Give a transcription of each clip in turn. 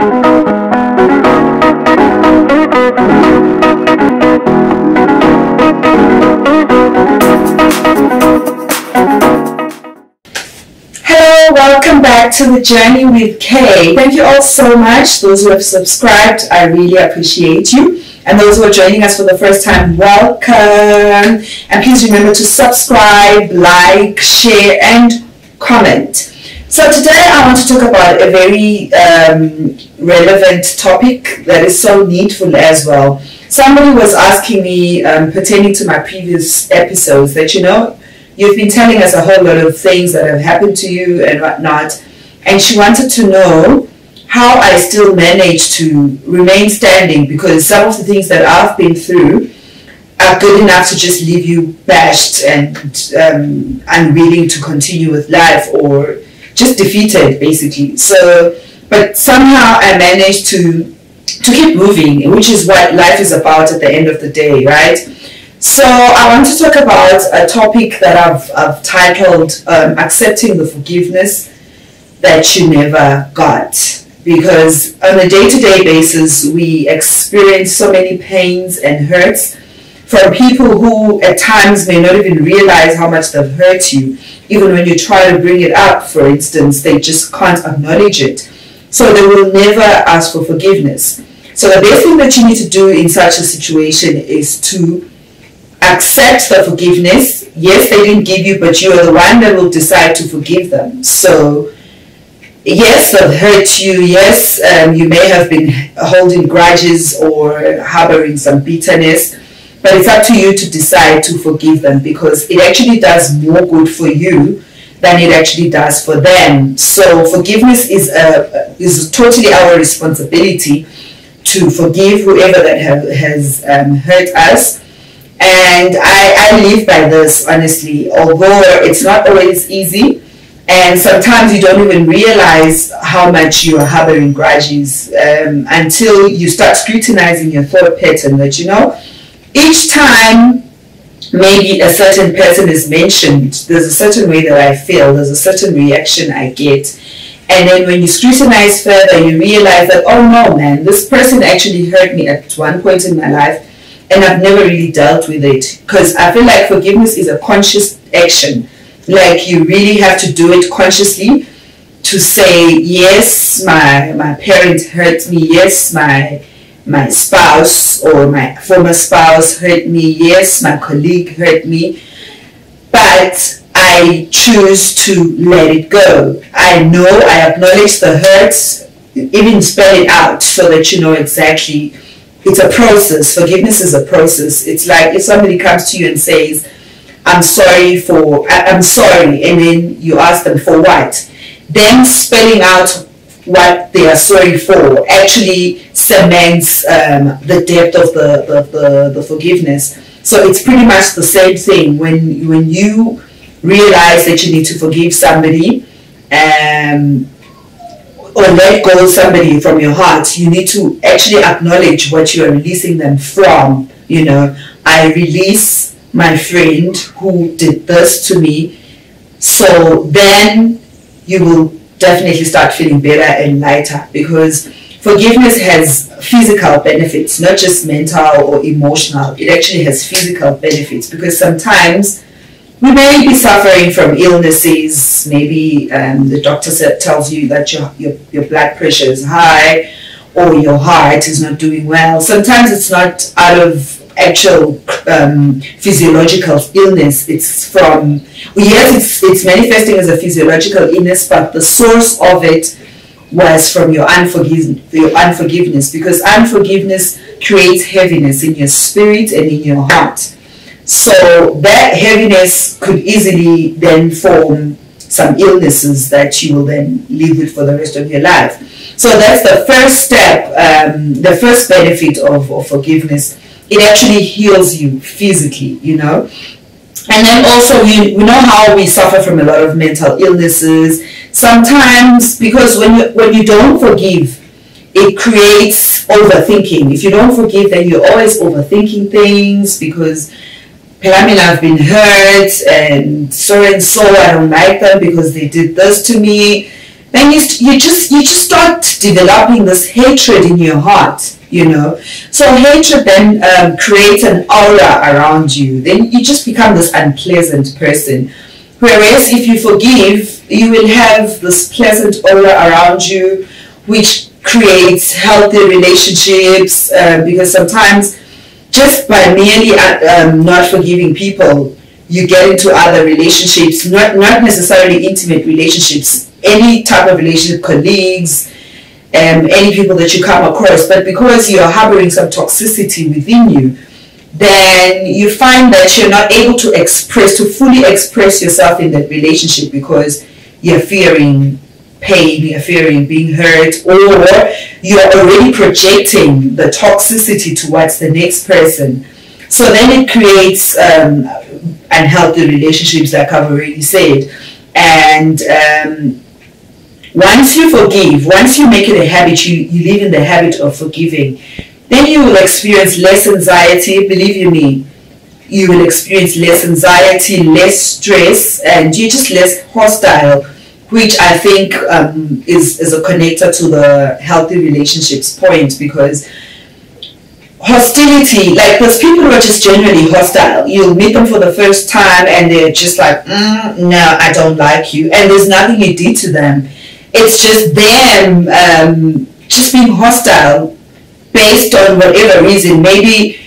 Welcome back to The Journey with Kay. Thank you all so much. Those who have subscribed, I really appreciate you. And those who are joining us for the first time, welcome. And please remember to subscribe, like, share, and comment. So today I want to talk about a very relevant topic that is so needful as well. Somebody was asking me pertaining to my previous episodes that, you've been telling us a whole lot of things that have happened to you and whatnot. And she wanted to know how I still manage to remain standing, because some of the things that I've been through are good enough to just leave you bashed and unwilling to continue with life, or just defeated basically. So, but somehow I managed to keep moving, which is what life is about at the end of the day, right? So I want to talk about a topic that I've titled Accepting the Forgiveness That You Never Got. Because on a day-to-day basis, we experience so many pains and hurts from people who at times may not even realize how much they've hurt you. Even when you try to bring it up, for instance, they just can't acknowledge it. So they will never ask for forgiveness. So the best thing that you need to do in such a situation is to accept the forgiveness. Yes, they didn't give you, but you are the one that will decide to forgive them. So yes, they've hurt you. Yes, you may have been holding grudges or harboring some bitterness, but it's up to you to decide to forgive them, because it actually does more good for you than it actually does for them. So forgiveness is totally our responsibility to forgive whoever that has hurt us. And I live by this, honestly, although it's not always easy. And sometimes you don't even realize how much you are harboring grudges until you start scrutinizing your thought pattern. That, each time maybe a certain person is mentioned, there's a certain way that I feel, there's a certain reaction I get. And then when you scrutinize further, you realize that, oh no, man, this person actually hurt me at one point in my life, and I've never really dealt with it. Because I feel like forgiveness is a conscious action. Like, you really have to do it consciously to say, yes, my parent hurt me. Yes, my spouse or my former spouse hurt me. Yes, my colleague hurt me. But I choose to let it go. I know, I acknowledge the hurts, even spell it out so that you know exactly. It's a process. Forgiveness is a process. It's like if somebody comes to you and says, I'm sorry, and then you ask them for what? Then spelling out what they are sorry for actually cements the depth of the forgiveness. So it's pretty much the same thing. When you realize that you need to forgive somebody, or let go of somebody from your heart, you need to actually acknowledge what you are releasing them from. I release my friend who did this to me. So then you will definitely start feeling better and lighter, because forgiveness has physical benefits, not just mental or emotional. It actually has physical benefits, because sometimes we may be suffering from illnesses. Maybe the doctor tells you that your blood pressure is high, or your heart is not doing well. Sometimes it's not out of actual physiological illness. It's from, yes, it's manifesting as a physiological illness, but the source of it was from your unforgiveness, because unforgiveness creates heaviness in your spirit and in your heart. So that heaviness could easily then form some illnesses that you will then live with for the rest of your life. So that's the first step, the first benefit of forgiveness. It actually heals you physically, And then also we know how we suffer from a lot of mental illnesses. Sometimes, because when you don't forgive, it creates overthinking. If you don't forgive, then you're always overthinking things, because Pamela, I've been hurt, and so, I don't like them because they did this to me. then you just start developing this hatred in your heart, you know. So hatred then creates an aura around you. Then you just become this unpleasant person. Whereas if you forgive, you will have this pleasant aura around you, which creates healthy relationships, because sometimes just by merely not forgiving people, you get into other relationships, not necessarily intimate relationships, any type of relationship, colleagues, any people that you come across, but because you're harboring some toxicity within you, then you find that you're not able to fully express yourself in that relationship because you're fearing pain, you're fearing being hurt, or you're already projecting the toxicity towards the next person. So then it creates unhealthy relationships, like I've already said. And once you forgive, once you make it a habit, you live in the habit of forgiving, then you will experience less anxiety. Believe you me, you will experience less anxiety, less stress, and you're just less hostile, which I think is a connector to the healthy relationships point, because hostility, like there's people who are just generally hostile. You'll meet them for the first time and they're just like, no, I don't like you. And there's nothing you did to them. It's just them just being hostile based on whatever reason. Maybe,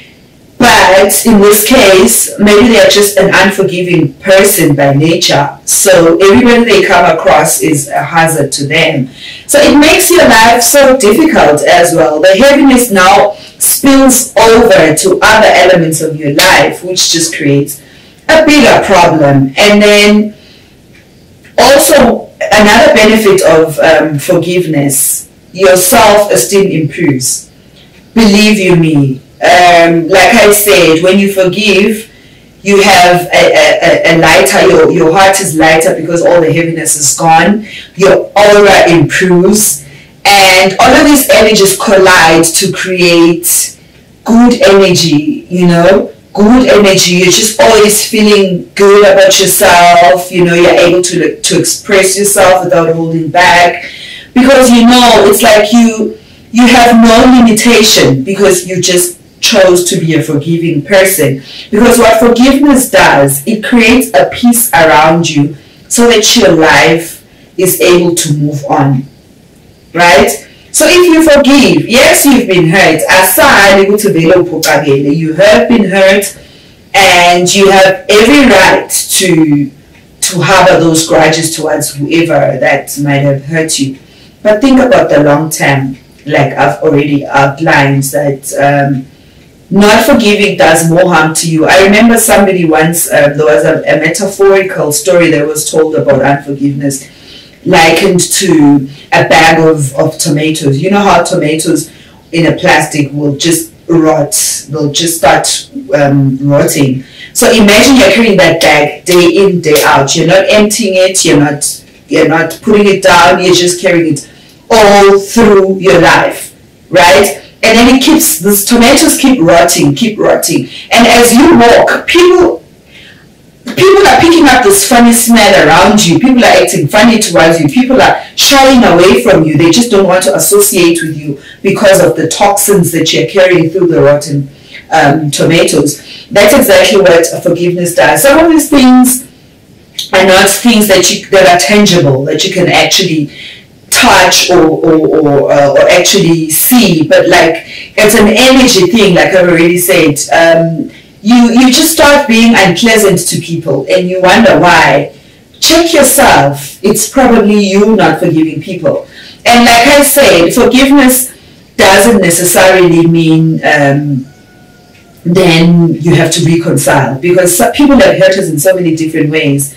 but in this case, maybe they're just an unforgiving person by nature. So everybody they come across is a hazard to them. So it makes your life so difficult as well. The heaviness now spills over to other elements of your life, which just creates a bigger problem. And then also another benefit of forgiveness, your self-esteem improves. Believe you me, like I said, when you forgive, you have a lighter, your heart is lighter because all the heaviness is gone, your aura improves, and all of these energies collide to create good energy, you know, good energy. You're just always feeling good about yourself, you know, you're able to express yourself without holding back, because you know, it's like you have no limitation because you just chose to be a forgiving person. Because what forgiveness does, it creates a peace around you so that your life is able to move on, right? So if you forgive, yes, you've been hurt. You have been hurt, and you have every right to harbor those grudges towards whoever that might have hurt you. But think about the long term, like I've already outlined, that not forgiving does more harm to you. I remember somebody once, there was a metaphorical story that was told about unforgiveness, likened to a bag of tomatoes. You know how tomatoes in a plastic will just rot, they'll just start rotting. So imagine you're carrying that bag day in, day out. You're not emptying it, you're not putting it down, you're just carrying it all through your life, right? And then these tomatoes keep rotting. And as you walk, people are picking up this funny smell around you. People are acting funny towards you. People are shying away from you. They just don't want to associate with you because of the toxins that you're carrying through the rotten tomatoes. That's exactly what forgiveness does. Some of these things are not things that are tangible, that you can actually touch or actually see, but like it's an energy thing, like I've already said. You just start being unpleasant to people and you wonder why. Check yourself. It's probably you not forgiving people. And like I said, forgiveness doesn't necessarily mean then you have to reconcile, because some people have hurt us in so many different ways,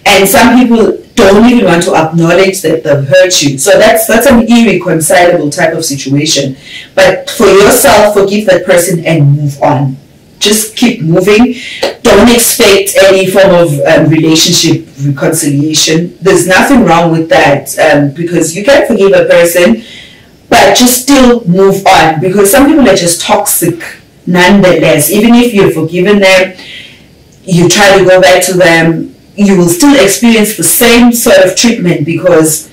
and some people don't even want to acknowledge that they've hurt you. So that's an irreconcilable type of situation. But for yourself, forgive that person and move on. Just keep moving. Don't expect any form of relationship reconciliation. There's nothing wrong with that, because you can forgive a person, but just still move on, because some people are just toxic nonetheless. Even if you've forgiven them, you try to go back to them, you will still experience the same sort of treatment because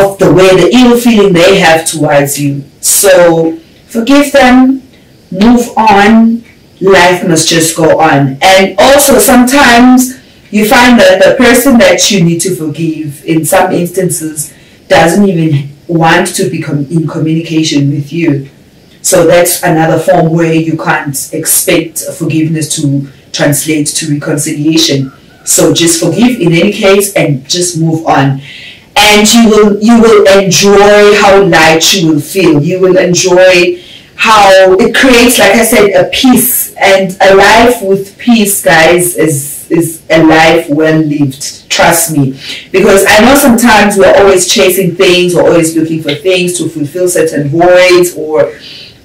of the way, the ill feeling they have towards you. So forgive them, move on. Life must just go on. And also sometimes you find that the person that you need to forgive in some instances doesn't even want to be in communication with you. So that's another form where you can't expect forgiveness to translate to reconciliation. So just forgive in any case and just move on. And you will enjoy how light you will feel. You will enjoy how it creates, like I said, a peace. And a life with peace, guys, is a life well lived. Trust me. Because I know sometimes we're always chasing things, we're always looking for things to fulfill certain voids or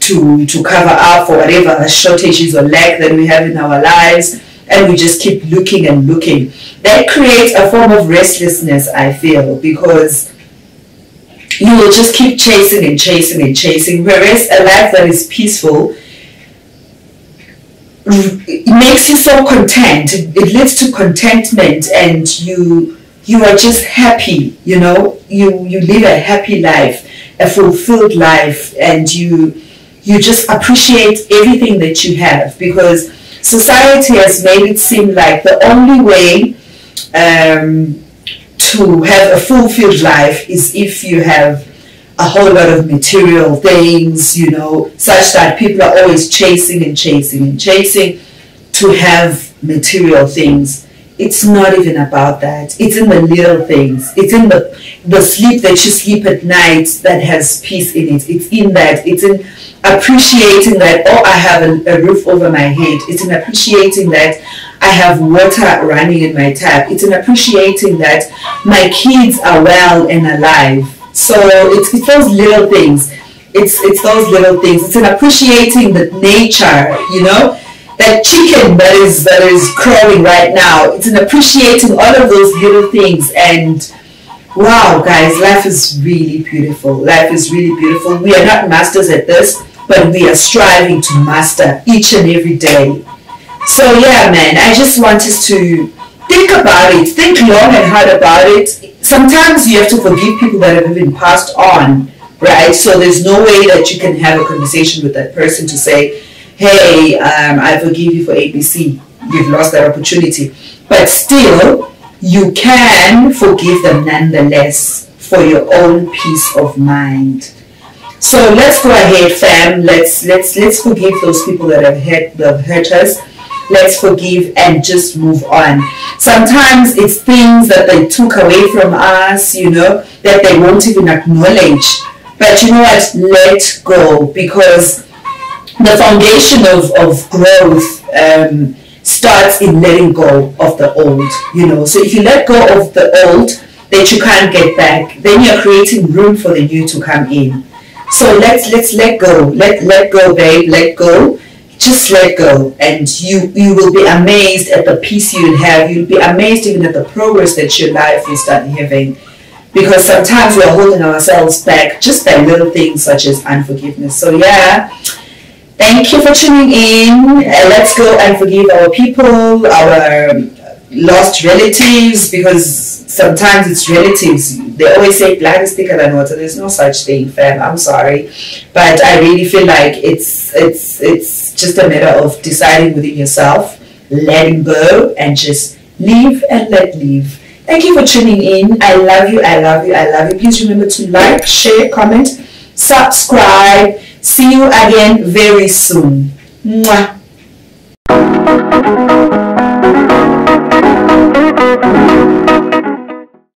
to cover up for whatever shortages or lack that we have in our lives. And we just keep looking and looking. That creates a form of restlessness, I feel, because you will just keep chasing and chasing and chasing. Whereas a life that is peaceful, it makes you so content. It leads to contentment, and you are just happy. You know, you live a happy life, a fulfilled life, and you just appreciate everything that you have, because society has made it seem like the only way to have a fulfilled life is if you have a whole lot of material things, you know, such that people are always chasing and chasing and chasing to have material things. It's not even about that. It's in the little things. It's in the sleep that you sleep at night that has peace in it. It's in that. It's in appreciating that, oh, I have a roof over my head. It's in appreciating that I have water running in my tap. It's in appreciating that my kids are well and alive. So it's those little things. It's those little things. It's in appreciating the nature, you know, that chicken that is crowing right now. It's in appreciating all of those little things. And wow, guys, life is really beautiful. Life is really beautiful. We are not masters at this, but we are striving to master each and every day. So yeah, man, I just want us to think about it. Think long and hard about it. Sometimes you have to forgive people that have been passed on, right? So there's no way that you can have a conversation with that person to say, hey, I forgive you for ABC. You've lost that opportunity. But still, you can forgive them nonetheless for your own peace of mind. So let's go ahead, fam. Let's forgive those people that have hurt us. Let's forgive and just move on. Sometimes it's things that they took away from us, you know, that they won't even acknowledge. But you know what? Let go, because the foundation of growth starts in letting go of the old, you know. So if you let go of the old that you can't get back, then you're creating room for the new to come in. So let's let go. Let go, babe. Let go. Just let go, and you will be amazed at the peace you will have. You'll be amazed even at the progress that your life will start having, because sometimes we are holding ourselves back just by little things such as unforgiveness. So yeah, thank you for tuning in. Let's go and forgive our people, our lost relatives, because sometimes it's relatives. They always say blood is thicker than water. There's no such thing, fam. I'm sorry, but I really feel like it's just a matter of deciding within yourself, letting go, and just leave and let leave. Thank you for tuning in. I love you. I love you. I love you. Please remember to like, share, comment, subscribe. See you again very soon. Mwah.